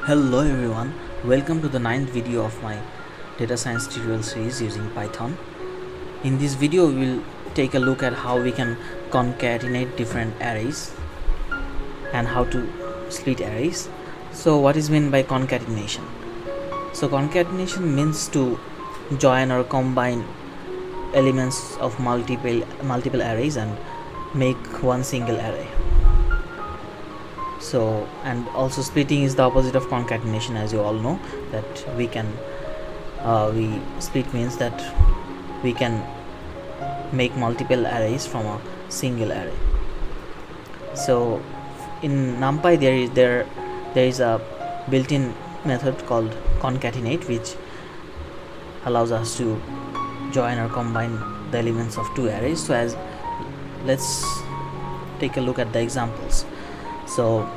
Hello everyone, welcome to the 9th video of my data science tutorial series using Python. In this video we will take a look at how we can concatenate different arrays and how to split arrays. So what is meant by concatenation? So concatenation means to join or combine elements of multiple arrays and make one single array. So, and also splitting is the opposite of concatenation, as you all know, that we split means that we can make multiple arrays from a single array. So in numpy there is a built-in method called concatenate, which allows us to join or combine the elements of two arrays. So let's take a look at the examples. So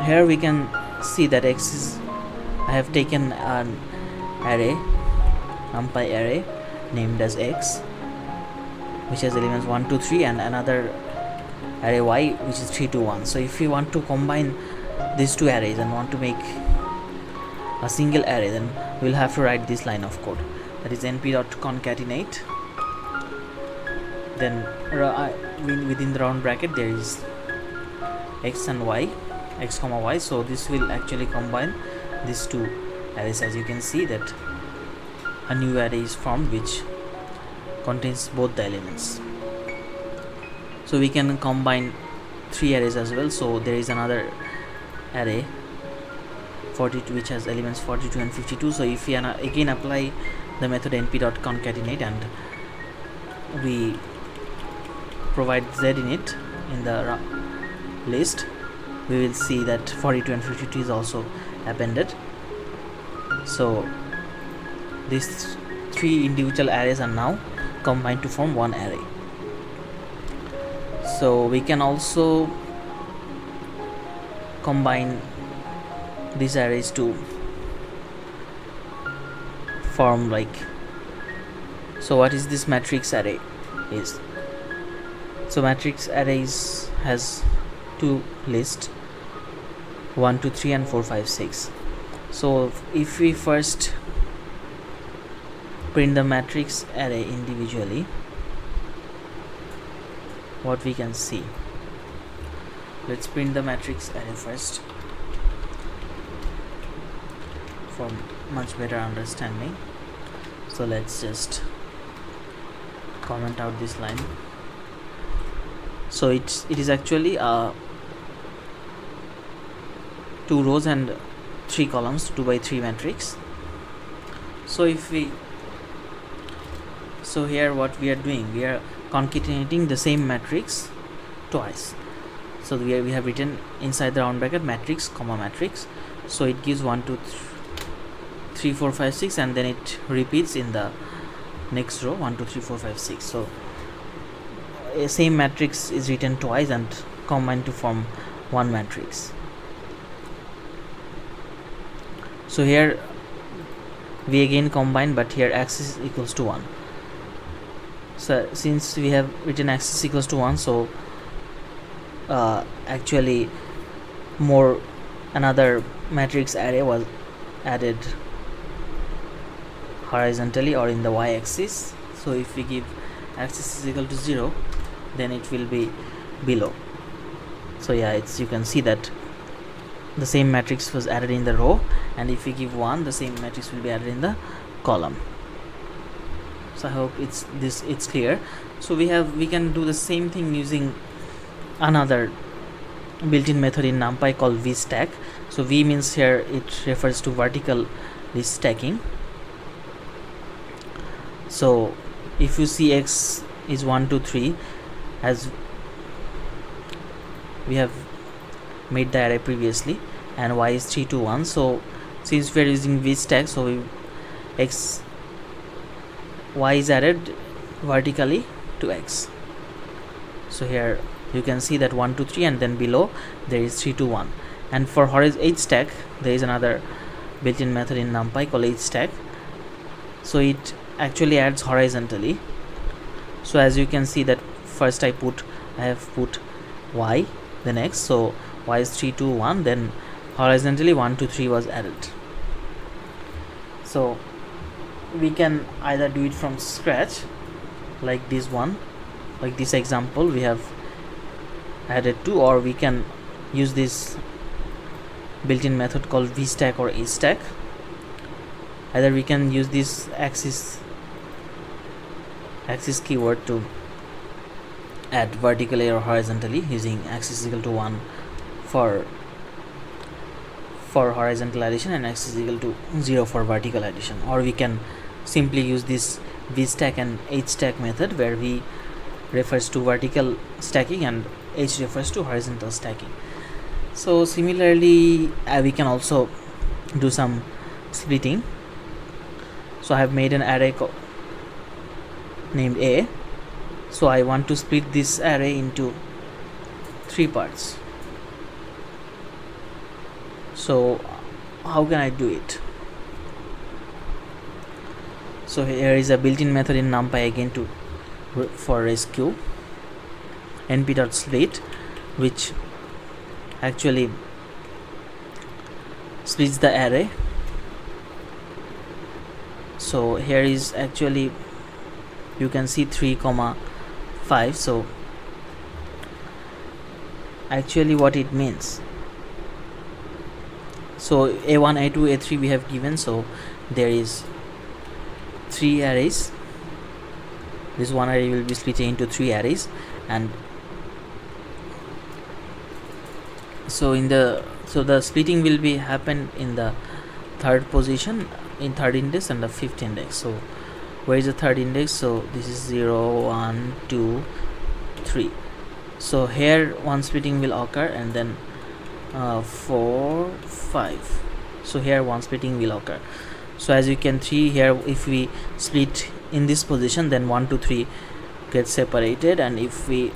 here we can see that I have taken an array, numpy array named as x, which has elements 1 2 3, and another array y which is 3 2 1. So if we want to combine these two arrays and want to make a single array, then we'll have to write this line of code, that is np.concatenate. Then within the round bracket there is x and y, x comma y. So this will actually combine these two arrays. As you can see that a new array is formed which contains both the elements. So we can combine three arrays as well. So there is another array 42 which has elements 42 and 52. So if we again apply the method np.concatenate and we provide z in it in the list, we will see that 42 and 52 is also appended. So these three individual arrays are now combined to form one array. So we can also combine these arrays to form so what is this matrix array is? So matrix arrays has two lists, 1 2 3 and 4 5 6. So if we first print the matrix array individually, what we can see, let's print the matrix array first for much better understanding. So let's just comment out this line. So it is actually 2 rows and 3 columns, 2 by 3 matrix. So here what we are doing, we are concatenating the same matrix twice. So we have written inside the round bracket matrix comma matrix. So it gives 1 2 3 4 5 6, and then it repeats in the next row 1 2 3 4 5 6. So a same matrix is written twice and combined to form one matrix. So here we again combine, but here x is equals to 1. So since we have written x is equals to 1, so actually another matrix array was added horizontally or in the y-axis. So if we give axis is equal to 0, then it will be below. So yeah, you can see that the same matrix was added in the row, and if we give 1, the same matrix will be added in the column. So I hope it's clear. So we can do the same thing using another built-in method in numpy called vstack. So v means here it refers to vertical list stacking. So if you see x is 1 2 3, as we have made the array previously, and y is 3 2 1. So since we are using vstack, so y is added vertically to x. So here you can see that 1 2 3, and then below there is 3 2 1. And for hstack, there is another built-in method in numpy called hstack. So it actually adds horizontally. So as you can see that first I have put y, then x. So y is 3 2 1, then horizontally 1 2 3 was added. So we can either do it from scratch, like this one, like this example we have added 2, or we can use this built-in method called vstack or astack. Either we can use this axis keyword to add vertically or horizontally, using axis equal to 1 for horizontal addition and axis equal to 0 for vertical addition, or we can simply use this vstack and hstack method, where v refers to vertical stacking and h refers to horizontal stacking. So similarly we can also do some splitting. So I have made an array named A. So I want to split this array into 3 parts. So how can I do it? So here is a built-in method in numpy again for rescue, np.split, which actually splits the array. So here is actually, you can see 3 comma 5. So actually what it means, so a1 a2 a3 we have given, so there is 3 arrays. This one array will be split into 3 arrays, and so the splitting will be happen in the third position, in third index and the fifth index. So where is the third index? So this is 0 1 2 3. So here one splitting will occur, and then 4 5. So here one splitting will occur. So as you can see here, if we split in this position, then 1 2 3 gets separated, and if we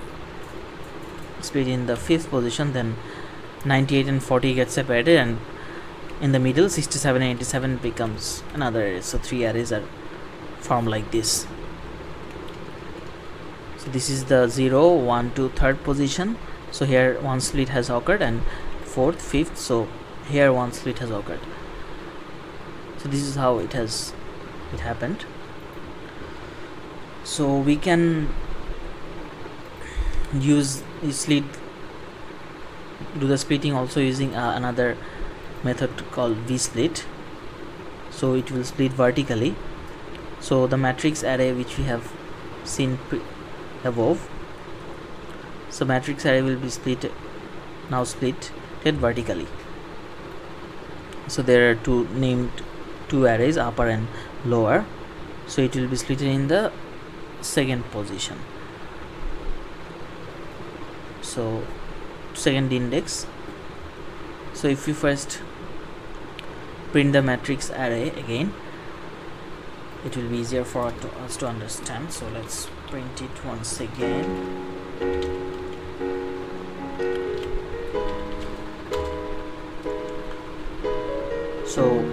split in the fifth position, then 98 and 40 gets separated, and in the middle 67 and 87 becomes another array. So 3 arrays are formed like this. So this is the 0 1 2 third position. So here one split has occurred, and fourth fifth, so here one split has occurred. So this is how it happened. So we can use do the splitting also using another method called vsplit. So it will split vertically. So the matrix array which we have seen above, so matrix array will be splitted vertically. So there are named two arrays, upper and lower. So it will be split in the second position, so second index. So if you first print the matrix array again, it will be easier for us to understand. So let's print it once again. So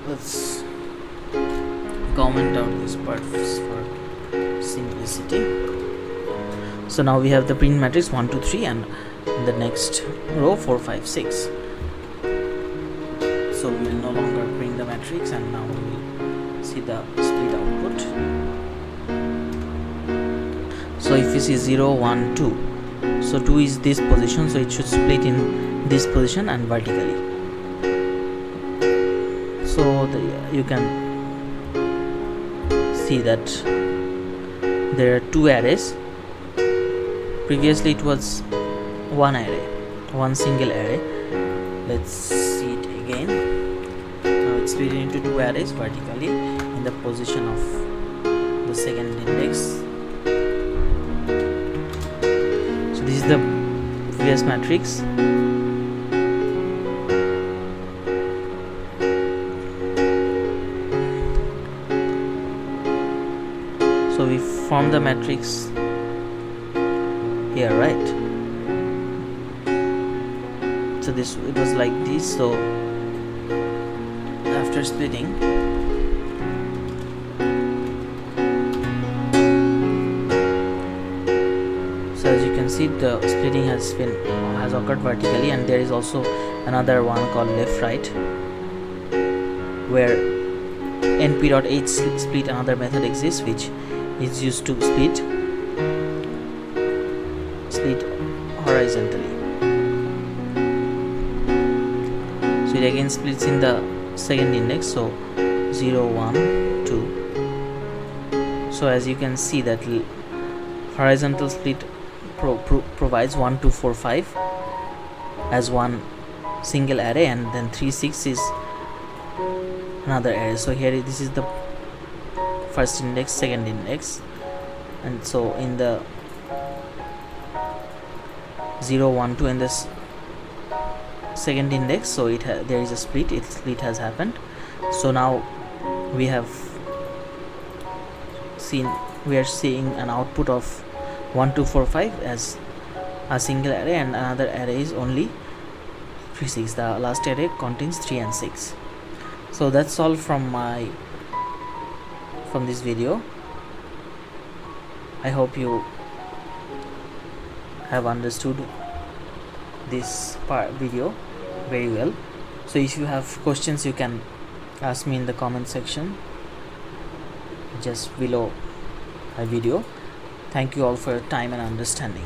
let's comment out this part for simplicity. So now we have the print matrix 1 2 3, and in the next row 4 5 6. So we will no longer print the matrix, and now we will see the split output. So if you see 0 1 2, so 2 is this position, so it should split in this position and vertically. So you can see that there are 2 arrays. Previously it was one array, one single array. Let's see it again. Now it's split into 2 arrays vertically in the position of the second index. So this is the previous matrix. So we form the matrix here, right? So it was like this. So after splitting, so as you can see the splitting has occurred vertically, and there is also another one called left right, where np.h split another method exists which is used to split horizontally. So it again splits in the second index, so 0 1 2. So as you can see that horizontal split provides 1 2 4 5 as one single array, and then 3 6 is another array. So here this is the first index, second index, and so in the 0 1 2 in this second index, so there is a split has happened. So now we are seeing an output of 1 2 4 5 as a single array, and another array is only 3 6. The last array contains 3 and 6. So that's all from this video. I hope you have understood this video very well. So if you have questions, you can ask me in the comment section just below my video. Thank you all for your time and understanding.